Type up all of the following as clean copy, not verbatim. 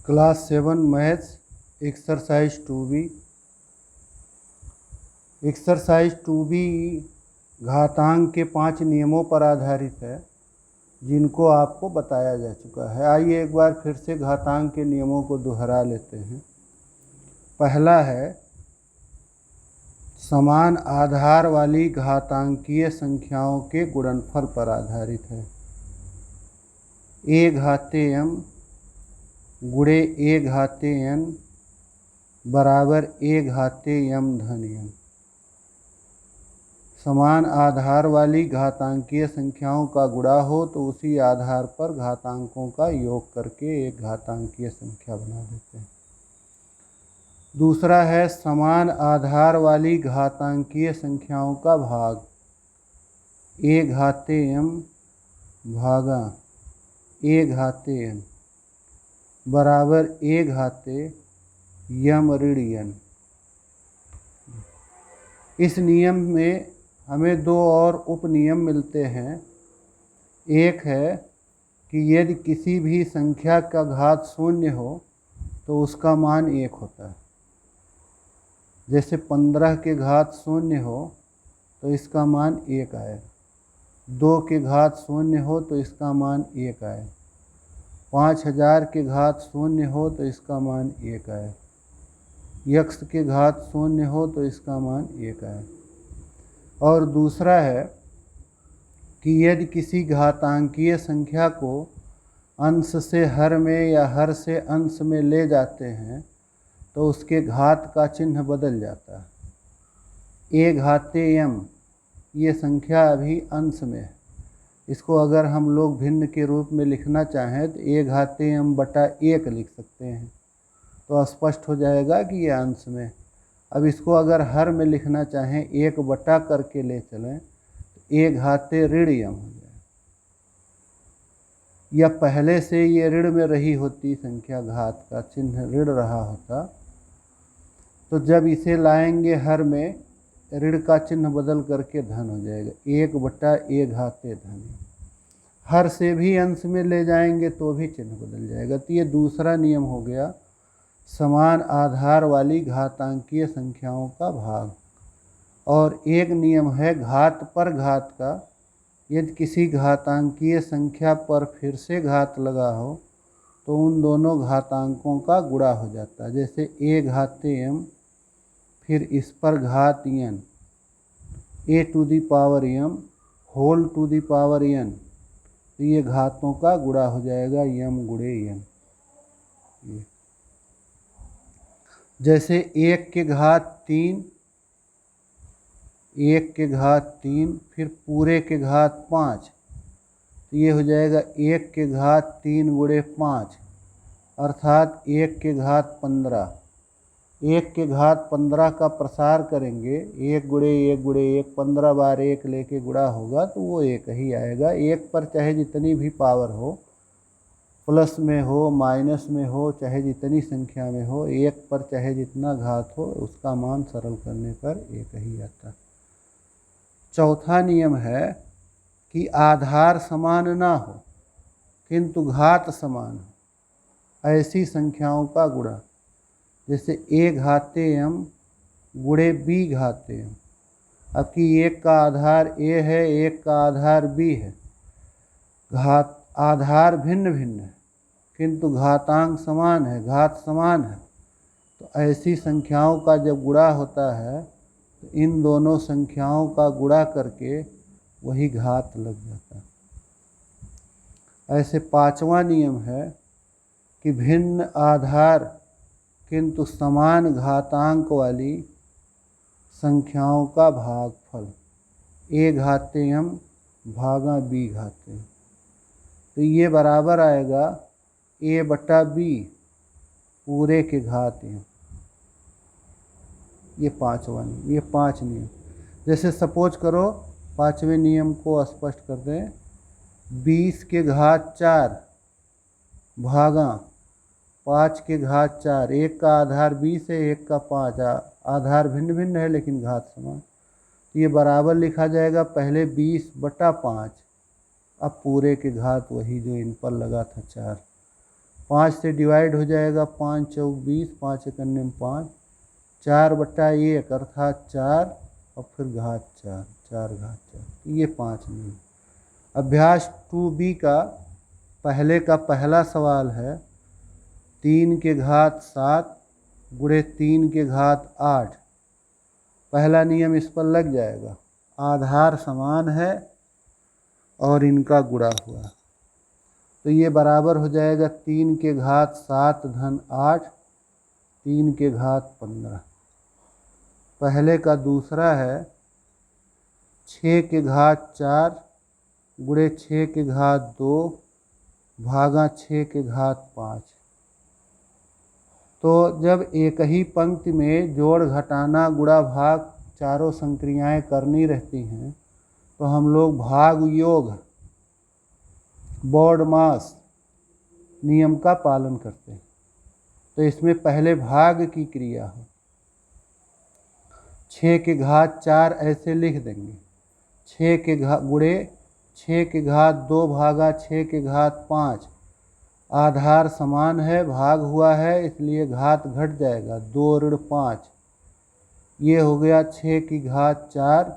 Class 7 maths exercise 2B। Exercise 2B घातांक के 5 नियमों पर आधारित है जिनको आपको बताया जा चुका है। आइए एक बार फिर से घातांक के नियमों को दोहरा लेते हैं। पहला है, समान आधार वाली घातांकीय संख्याओं के गुणनफल पर आधारित है। a घाते m गुणे a घाते n बराबर a घाते m धन n। समान आधार वाली घातांकीय संख्याओं का गुणा हो तो उसी आधार पर घातांकों का योग करके एक घातांकीय संख्या बना देते हैं। दूसरा है, समान आधार वाली घातांकीय संख्याओं का भाग। a घाते m भागा a घाते n बराबर a घाते m ऋण n। इस नियम में हमें दो और उप नियम मिलते हैं। एक है कि यदि किसी भी संख्या का घात शून्य हो तो उसका मान 1 होता है। जैसे 15 के घात शून्य हो तो इसका मान 1 आए, 2 के घात शून्य हो तो इसका मान 1 आए, 5000 के घात शून्य हो तो इसका मान 1 आए, यक्ष के घात शून्य हो तो इसका मान 1 आए। और दूसरा है कि यदि किसी घातांकीय संख्या को अंश से हर में या हर से अंश में ले जाते हैं तो उसके घात का चिन्ह बदल जाता है। a घाते m ये संख्या अभी अंश में है। इसको अगर हम लोग भिन्न के रूप में लिखना चाहें तो a घाते m बटा 1 लिख सकते हैं, तो स्पष्ट हो जाएगा कि ये अंश में। अब इसको अगर हर में लिखना चाहें 1 बटा करके ले चलें तो a घाते ऋण m हो जाए। या पहले से ये ऋण में रही होती संख्या, घात का चिन्ह ऋण रहा होता, तो जब इसे लाएंगे हर में ऋण का चिन्ह बदल करके धन हो जाएगा, 1 बटा a घाते धन। हर से भी अंश में ले जाएंगे तो भी चिन्ह बदल जाएगा। तो ये दूसरा नियम हो गया, समान आधार वाली घातांकीय संख्याओं का भाग। और एक नियम है घात पर घात का। यदि किसी घातांकीय संख्या पर फिर से घात लगा हो तो उन दोनों घातांकों का गुणा हो जाता है। जैसे a घाते m फिर इस पर घात n, a to the power m whole to the power n, तो ये घातों का गुणा हो जाएगा m गुणे n। जैसे 1 के घात 3, 1 के घात 3 फिर पूरे के घात 5, तो ये हो जाएगा 1 के घात 3 गुणे 5 अर्थात 1 के घात 15। 1 के घात 15 का प्रसार करेंगे, 1 गुणे 1 गुणे 1, 15 बार 1 लेके गुणा होगा तो वो 1 ही आएगा। 1 पर चाहे जितनी भी पावर हो, प्लस में हो माइनस में हो, चाहे जितनी संख्या में हो, 1 पर चाहे जितना घात हो, उसका मान सरल करने पर 1 ही आता। चौथा नियम है कि आधार समान ना हो किंतु घात समान हो, ऐसी संख्याओं का गुणा। जैसे a घाते m गुणे b घाते m। अब कि एक का आधार a है, एक का आधार b है, घात आधार भिन्न भिन्न है किंतु घातांक समान है, घात समान है, तो ऐसी संख्याओं का जब गुणा होता है तो इन दोनों संख्याओं का गुणा करके वही घात लग जाता है। ऐसे पांचवा नियम है कि भिन्न आधार किंतु समान घातांक वाली संख्याओं का भागफल। a घाते m भागा b घाते m, तो ये बराबर आएगा a बटा b पूरे के घात m। ये पांचवा नियम, ये 5 नियम। जैसे सपोज करो, पांचवें नियम को स्पष्ट कर दें, 20 के घात 4 भागा 5 के घात 4। एक का आधार 20 है, एक का 5, आधार भिन्न भिन्न है लेकिन घात समान। तो ये बराबर लिखा जाएगा, पहले 20 बटा 5, अब पूरे के घात वही जो इन पर लगा था 4, 5 से डिवाइड हो जाएगा, 5 चौक 20, 5 एकन्ने में 5, 4/1 अर्थात 4 और फिर घात 4, 4 घात 4, ये 5 नहीं। अभ्यास 2B का पहला सवाल है 3 के घात 7 गुणे 3 के घात 8। पहला नियम इस पर लग जाएगा, आधार समान है और इनका गुणा हुआ, तो ये बराबर हो जाएगा 3 के घात 7 धन 8, 3 के घात 15। पहले का दूसरा है 6 के घात 4 गुणे 6 के घात 2 भागा 6 के घात 5। तो जब एक ही पंक्ति में जोड़ घटाना गुणा भाग चारों संक्रियाएं करनी रहती हैं तो हम लोग भाग योग बॉड मास नियम का पालन करते हैं। तो इसमें पहले भाग की क्रिया हो, 6 के घात 4 ऐसे लिख देंगे, 6 के घात गुणे 6 के घात 2 भागा 6 के घात 5। आधार समान है, भाग हुआ है, इसलिए घात घट जाएगा, 2 ऋण 5। ये हो गया 6 की घात 4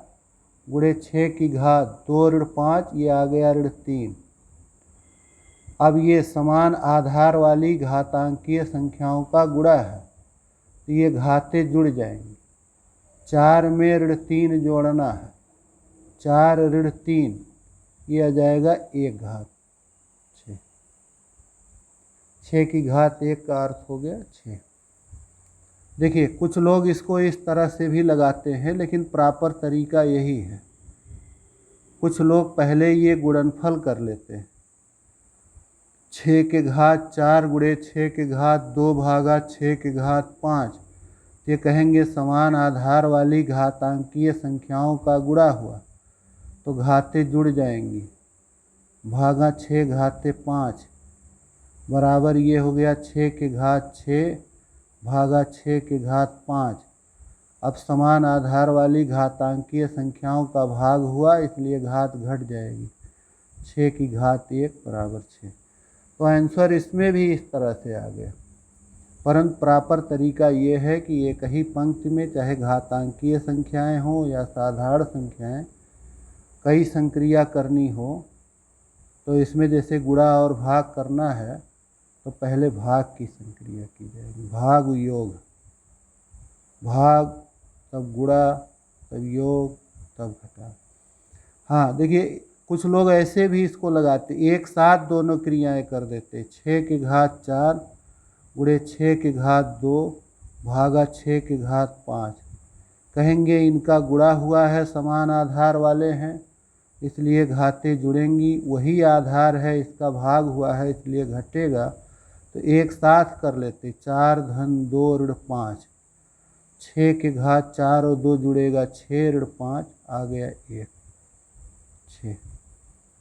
गुणे 6 की घात 2 ऋण 5, ये आ गया ऋण 3। अब ये समान आधार वाली घातांकीय संख्याओं का गुणा है, तो ये घाते जुड़ जाएंगे। 4 में ऋण 3 जोड़ना है, 4 ऋण 3, ये आ जाएगा 1 घात 6। 6 की घात 1 का अर्थ हो गया 6। देखिए कुछ लोग इसको इस तरह से भी लगाते हैं, लेकिन प्रॉपर तरीका यही है। कुछ लोग पहले ये गुणनफल कर लेते हैं, 6 के घात 4 गुणे 6 के घात 2 भागा 6 के घात 5। ये कहेंगे समान आधार वाली घातांकीय संख्याओं का गुणा हुआ, तो घाते जुड़ जाएंगी, भागा 6 घाते 5 बराबर ये हो गया 6 के घात 6 भागा 6 के घात 5। अब समान आधार वाली घातांकीय संख्याओं का भाग हुआ, इसलिए घात घट जाएगी, 6 की घात 1 बराबर 6। तो आंसर इसमें भी इस तरह से आ गया, परंतु प्रॉपर तरीका ये है कि एक ही पंक्ति में चाहे घातांकीय संख्याएं हों या साधारण संख्याएं, कई संक्रिया करनी हो तो इसमें जैसे गुणा और भाग करना है तो पहले भाग की संक्रिया की जाएगी, भाग योग, भाग तब गुणा तब योग तब घटा। हाँ देखिए कुछ लोग ऐसे भी इसको लगाते, एक साथ दोनों क्रियाएं कर देते, 6 के घात 4 गुणे 6 के घात 2 भागा 6 के घात 5। कहेंगे इनका गुणा हुआ है, समान आधार वाले हैं, इसलिए घाते जुड़ेंगी, वही आधार है, इसका भाग हुआ है इसलिए घटेगा, तो एक साथ कर लेते, 4 धन 2 ऋण 5, 6 के घात 4 और 2 जुड़ेगा 6 ऋण 5, आ गया 1 6।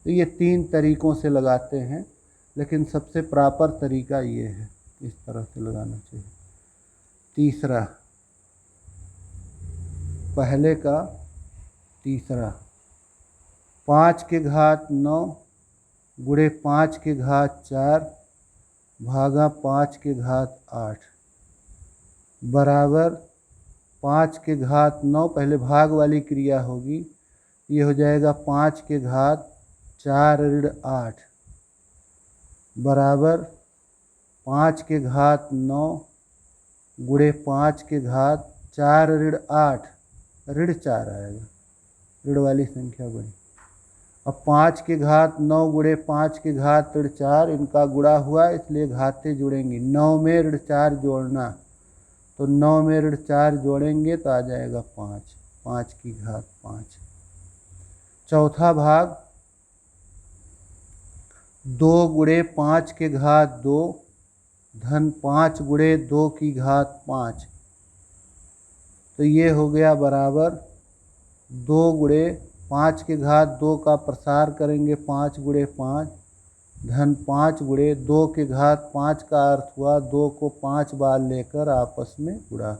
तो ये 3 तरीकों से लगाते हैं, लेकिन सबसे प्रॉपर तरीका ये है, इस तरह से लगाना चाहिए। तीसरा, पहले का तीसरा, 5 के घात 9 गुणे 5 के घात 4 भागा 5 के घात 8 बराबर 5 के घात 9, पहले भाग वाली क्रिया होगी, ये हो जाएगा 5 के घात 4 ऋण 8 बराबर 5 के घात 9 गुणे 5 के घात 4 ऋण 8, ऋण 4 आएगा, ऋण वाली संख्या बनी। अब 5 के घात 9 गुणे 5 के घात ऋण 4, इनका गुणा हुआ इसलिए घाते जुड़ेंगी, 9 में ऋण 4 जोड़ना, तो 9 में ऋण 4 जोड़ेंगे तो आ जाएगा 5, 5 की घात 5। चौथा भाग, 2 गुणे 5 के घात 2 धन 5 गुणे 2 की घात 5, तो ये हो गया बराबर 2 गुणे 5 के घात 2 का प्रसार करेंगे, 5 गुणे 5 धन 5 गुणे 2 के घात 5 का अर्थ हुआ 2 को 5 बार लेकर आपस में गुणा,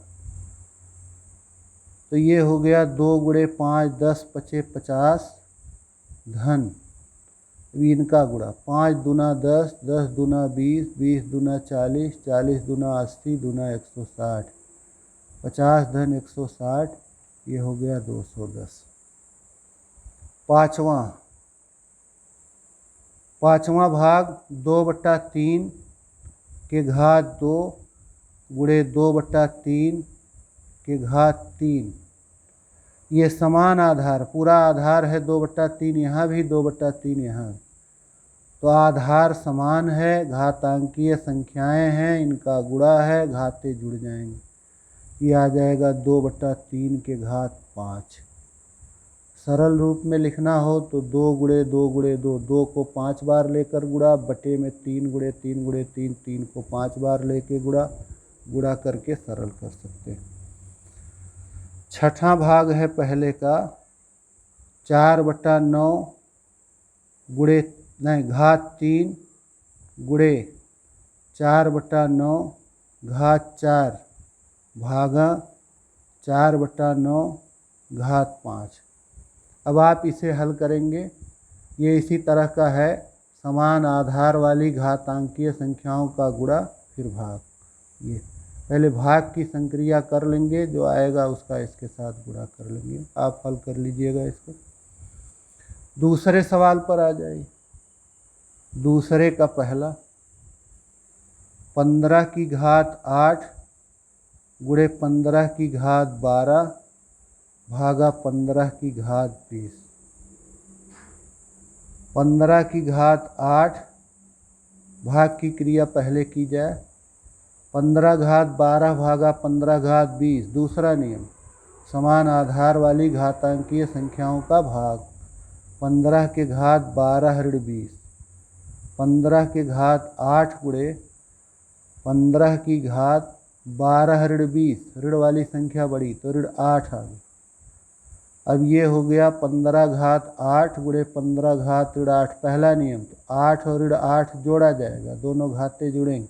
तो ये हो गया 2 गुणे 5 10 पचे 50 धन अभी इनका गुणा 5 दूना 10, 10 दूना 20, 20 दूना 40, 40 दूना 80, दूना 160, 50 धन 160, ये हो गया 210। पाँचवा भाग 2/3 के घात 2 गुणे 2/3 के घात 3। ये समान आधार, पूरा आधार है 2/3, यहाँ भी 2/3 यहाँ, तो आधार समान है, घातांकीय संख्याएं हैं, इनका गुणा है, घाते जुड़ जाएंगे। ये आ जाएगा 2/3 के घात 5। सरल रूप में लिखना हो तो 2 गुणे 2 गुणे 2, 2 को 5 बार लेकर गुणा, बटे में 3 गुणे 3 गुणे 3, 3 को 5 बार लेके गुणा करके सरल कर सकते हैं। छठा भाग है पहले का 4/9 गुणे घात 3 गुणे 4/9 घात 4 भागा 4/9 घात 5। अब आप इसे हल करेंगे, ये इसी तरह का है, समान आधार वाली घातांकीय संख्याओं का गुणा फिर भाग। ये पहले भाग की संक्रिया कर लेंगे, जो आएगा उसका इसके साथ गुणा कर लेंगे। आप हल कर लीजिएगा इसको। दूसरे सवाल पर आ जाइए। दूसरे का पहला 15 की घात 8 गुणे 15 की घात 12 भागा 15 की घात 20। 15 की घात 8 भाग की क्रिया पहले की जाए। 15 घात 12 भागा 15 घात 20। दूसरा नियम, समान आधार वाली घातांकीय संख्याओं का भाग। 15 के घात 12 ऋण 20। 15 के घात 8 गुणे 15 की घात 12 ऋण 20। ऋण वाली संख्या बड़ी तो ऋण 8 आ गई। अब ये हो गया 15 घात 8 गुणे 15 घात ऋण 8। पहला नियम, तो 8 और ऋण 8 जोड़ा जाएगा, दोनों घाते जुड़ेंगे।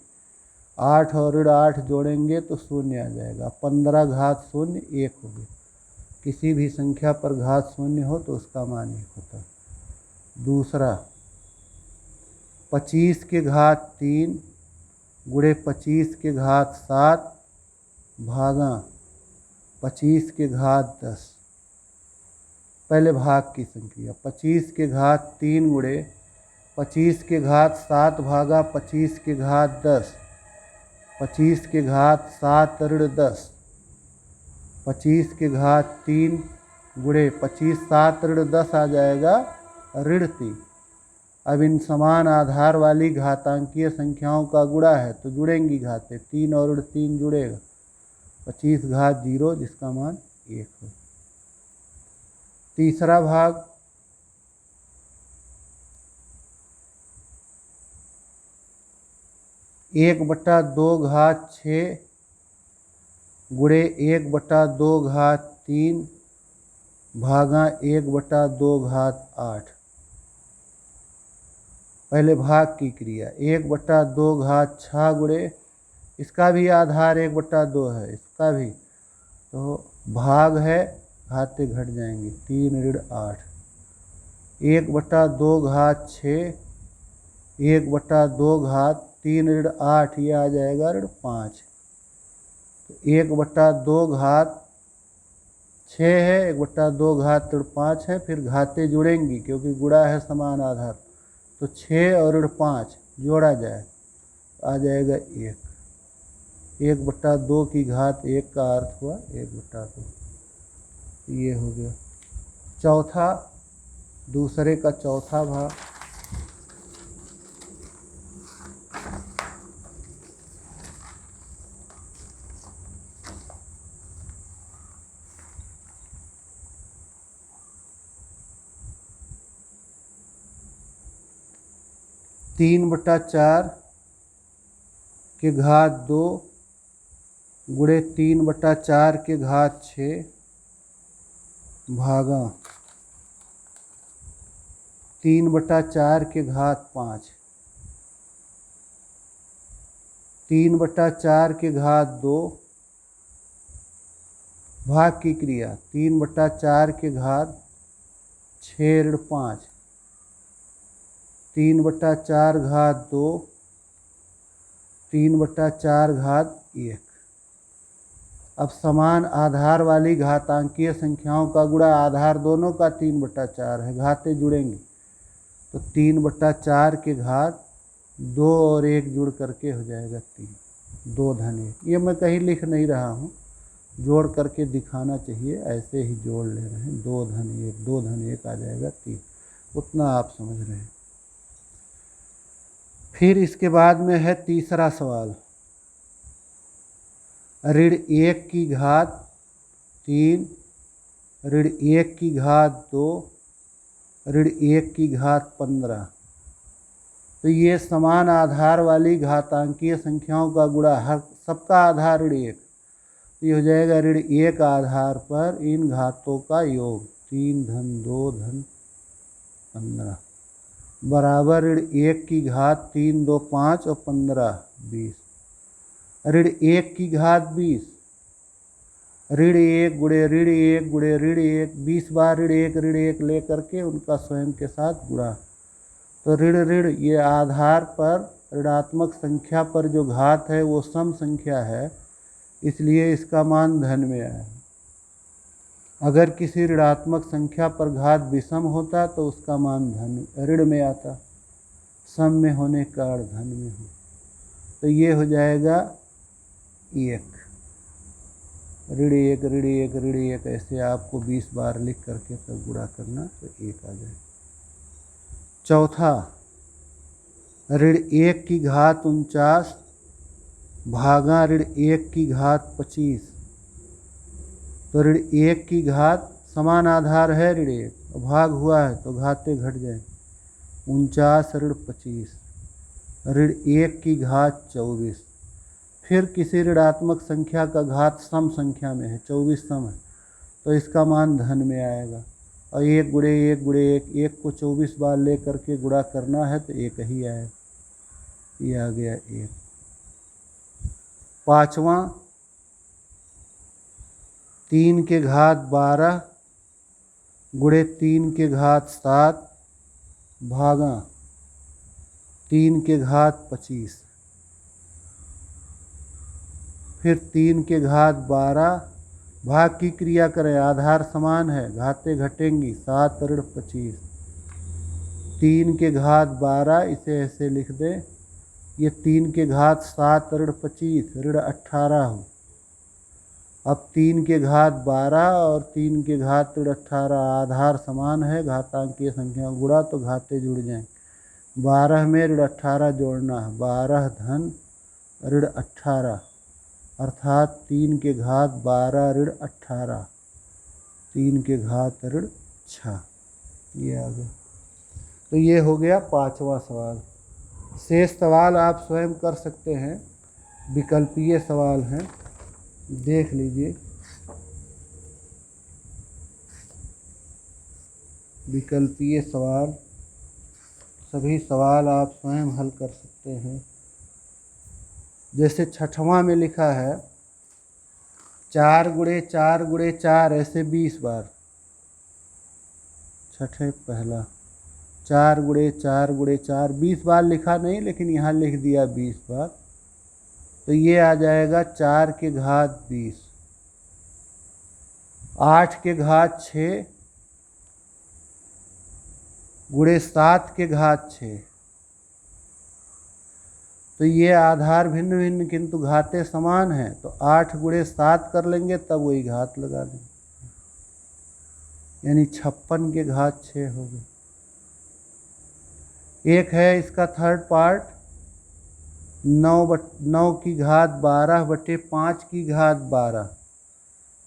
8 और ऋण 8 जोड़ेंगे तो 0 आ जाएगा। 15 घात 0 1 हो गया। किसी भी संख्या पर घात 0 हो तो उसका मान 1 होता है। दूसरा 25 के घात 3 गुणे 25 के घात 7 भागा 25 के घात 10। पहले भाग की संक्रिया, 25 के घात 3 गुणे 25 के घात 7 भागा 25 के घात 10। 25 के घात 7 ऋण 10। 25 के घात 3 गुणे 25 7 ऋण 10 आ जाएगा ऋण 3। अब इन समान आधार वाली घातांकीय संख्याओं का गुणा है तो जुड़ेंगी घातें, 3 और ऋण 3 जुड़ेगा। 25 घात 0 जिसका मान 1 हो। तीसरा भाग 1/2 घात 6 गुणे 1/2 घात 3 भागा 1/2 घात 8। पहले भाग की क्रिया, 1/2 घात 6 गुणे, इसका भी आधार 1/2 है, इसका भी, तो भाग है, घाते घट जाएंगे, 3 ऋण 8। 1/2 घात 6 1/2 घात 3 ऋण 8, ये आ जाएगा ऋण 5। तो 1/2 घात 6 है, 1/2 घात ऋण 5 है, फिर घाते जुड़ेंगी क्योंकि गुणा है समान आधार, तो 6 और ऋण 5 जोड़ा जाए आ जाएगा 1। 1/2 की घात 1 का अर्थ हुआ 1/2। ये हो गया। चौथा, दूसरे का चौथा भाग, तीन बटा 4 के घात 2 गुणे 3/4 के घात 6 भागा 3/4 के घात 5। 3/4 के घात 2 भाग की क्रिया, 3/4 के घात 6 ऋण 5। 3/4 घात 2, 3/4 घात 1। अब समान आधार वाली घातांकीय संख्याओं का गुणा, आधार दोनों का 3/4 है, घातें जुड़ेंगी तो 3/4 के घात 2 और 1 जुड़ करके हो जाएगा 3, 2 धन 1। ये मैं कहीं लिख नहीं रहा हूँ, जोड़ करके दिखाना चाहिए, ऐसे ही जोड़ ले रहे हैं। 2 धन 1, 2 धन 1 आ जाएगा 3, उतना आप समझ रहे हैं। फिर इसके बाद में है तीसरा सवाल, ऋण 1 की घात 3, ऋण 1 की घात 2, ऋण 1 की घात 15। तो ये समान आधार वाली घातांकीय संख्याओं का गुणा, हर सबका आधार ऋण 1, तो ये हो जाएगा ऋण 1 आधार पर इन घातों का योग, 3 धन 2 धन 15 बराबर ऋण 1 की घात 3 2 5 और 15 20। ऋण 1 की घात 20, ऋण 1 गुणे ऋण 1 गुणे ऋण 1, 20 बार ऋण 1 ले करके उनका स्वयं के साथ गुणा। तो ऋण ऋण ये आधार पर ऋणात्मक संख्या पर जो घात है वो सम संख्या है, इसलिए इसका मान धन में आया। अगर किसी ऋणात्मक संख्या पर घात विषम होता तो उसका मान धन ऋण में आता, सम में होने का अर्थ धन में हो। तो ये हो जाएगा 1, ऋण 1 ऋण 1 ऋण 1, ऐसे आपको 20 बार लिख करके तब गुणा करना तो 1 आ जाएगा। चौथा, ऋण 1 की घात 49 भागा ऋण 1 की घात 25। तो ऋण 1 की घात समान आधार है ऋण 1, भाग हुआ है तो घातें घट जाए, 49 ऋण 25, ऋण 1 की घात 24। फिर किसी ऋणात्मक संख्या का घात सम संख्या में है, 24 सम है, तो इसका मान धन में आएगा। और 1 गुणे 1 गुणे 1, 1 को 24 बार ले करके गुणा करना है तो 1 ही आएगा, ये आ गया 1। पाँचवा, 3 के घात 12 गुणे 3 के घात 7 भागा 3 के घात 25। फिर 3 के घात 12, भाग की क्रिया करें, आधार समान है, घातें घटेंगी, 7 ऋण 25। 3 के घात 12 इसे ऐसे लिख दें, ये 3 के घात 7 ऋण 25 ऋण 18 हो। अब 3 के घात 12 और 3 के घात ऋण 18 आधार समान है, घातांकीय संख्या गुणा तो घातें जुड़ जाएं। 12 में ऋण 18 जोड़ना है, 12 धन ऋण 18 अर्थात 3 के घात 12 ऋण 18, 3 के घात ऋण 6, ये आ गया। तो ये हो गया पांचवा सवाल। शेष सवाल आप स्वयं कर सकते हैं, विकल्पीय सवाल हैं, देख लीजिए। विकल्पीय सवाल, सभी सवाल आप स्वयं हल कर सकते हैं। जैसे छठवां में लिखा है 4 गुणे 4 गुणे 4, ऐसे 20 बार। छठे पहला 4 गुणे 4 गुणे 4, 20 बार लिखा नहीं लेकिन यहाँ लिख दिया 20 बार, तो ये आ जाएगा 4 के घात 20, 8 के घात 6 गुणे 7 के घात 6। तो ये आधार भिन्न भिन्न किंतु घातें समान हैं, तो 8 गुणे 7 कर लेंगे तब वही घात लगा देंगे, यानी 56 के घात 6 हो गए। एक है इसका थर्ड पार्ट, 9 की घात 12 बटे 5 की घात 12,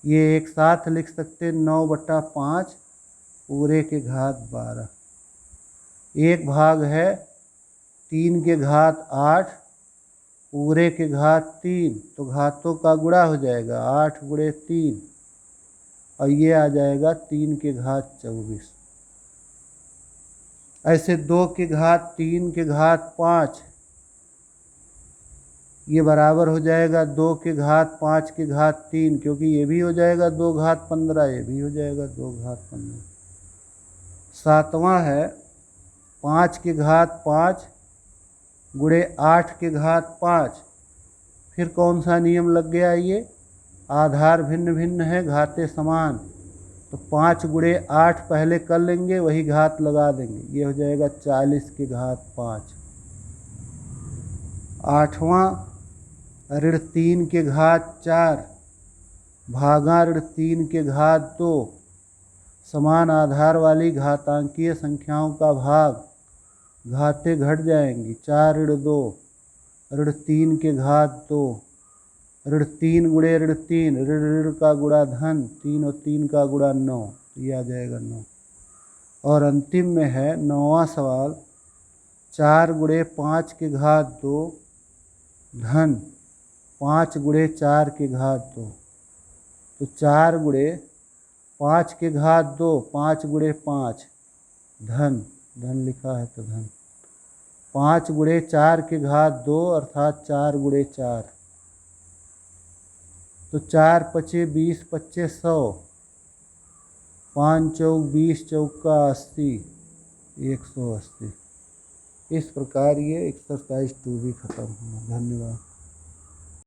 ये एक साथ लिख सकते 9/5 पूरे के घात 12। एक भाग है 3 के घात 8 पूरे के घात 3, तो घातों का गुणा हो जाएगा, 8 गुणे 3, और ये आ जाएगा 3 के घात 24। ऐसे 2 के घात 3 के घात 5, ये बराबर हो जाएगा 2 के घात 5 के घात 3, क्योंकि ये भी हो जाएगा 2 घात 15, ये भी हो जाएगा 2 घात 15। सातवां है 5 की घात 5 गुणे 8 की घात 5। फिर कौन सा नियम लग गया? ये आधार भिन्न भिन्न है, घातें समान, तो 5 गुणे 8 पहले कर लेंगे, वही घात लगा देंगे, ये हो जाएगा 40 की घात 5। 8वां ऋण 3 की घात 4 भागा ऋण 3 की घात 2। समान आधार वाली घातांकीय संख्याओं का भाग, घातें घट जाएंगी। 4 ऋण 2 ऋण 3 की घात 2, ऋण 3 गुणे ऋण 3, ऋण ऋण का गुणा धन, 3 और 3 का गुणा 9, ये आ जाएगा 9। और अंतिम में है 9वां सवाल, 4 गुणे 5 की घात 2 धन 5 गुणे 4 की घात 2। तो 4 गुणे 5 की घात 2, 5 गुणे 5 धन, धन लिखा है तो धन, 5 गुणे 4 की घात 2 अर्थात 4 गुणे 4। तो 4 पचे 20 पच्चे 100, 5 चौक 20 चौका 80, 180। इस प्रकार ये एक्सरसाइज 2 भी खत्म हुआ। धन्यवाद।